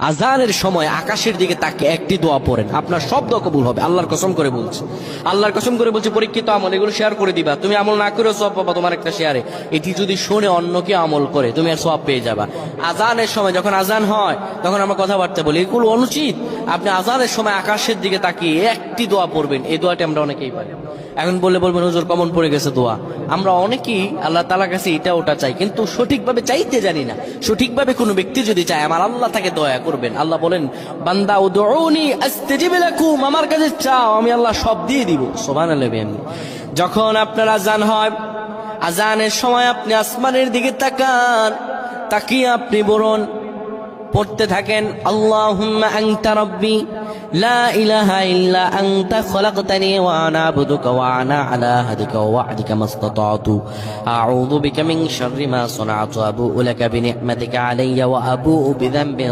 আজানের সময় আকাশের দিকে তাকে একটি দোয়া পড়েন, আপনার সব দোয়া কবুল হবে। আল্লাহর কসম করে বলছে, আল্লাহর কসম করে বলছে, পরীক্ষিত আমল এগুলো শেয়ার করে দিবা। তুমি আমল না করে সওয়াব পাবা তোমার একটা শেয়ারে। এটি যদি শুনে অন্য কেউ আমল করে তুমি আর সওয়াব পেয়ে যাবা। আজানের সময় যখন আজান হয় তখন আমরা কথাবার্তা বলি, এগুলো অনুচিত। আপনি আজানের সময় আকাশের দিকে তাকিয়ে একটি দোয়া পড়বেন। এই দোয়াটি আমরা অনেকেই পারি। এখন বলবেন হুজুর কমন পড়ে গেছে দোয়া। আমরা অনেকেই আল্লাহ তাআলার কাছে এটা ওটা চাই, কিন্তু সঠিকভাবে চাইতে জানি না। সঠিকভাবে কোনো ব্যক্তি যদি চায়, আমার আল্লাহ তাকে দয়া করবেন। আল্লাহ বলেন, বান্দা উদউনি আস্তাজিব লাকুম, আমার কাছে চাও আমি আল্লাহ সব দিয়ে দিব। সুবহানাল্লাহ। যখন আপনার আজান হয়, আজানের সময় আপনি আসমানের দিকে তাকান, তাকিয়ে আপনি বলুন, পড়তে থাকেন, আল্লাহুম্মা আনতা রাব্বি লা ইলাহা ইল্লা আনতা খলাকতানি ওয়া আনা আবদুকা ওয়া আনা আলা আহদিকা ওয়া ওয়া'দিকা মাসতাতা'তু আউযু বিকা মিন শাররি মা সানা'তু আবু'ু লাকা বিনি'মাতিকা আলাইয়া ওয়া আবু'ু বিযানবি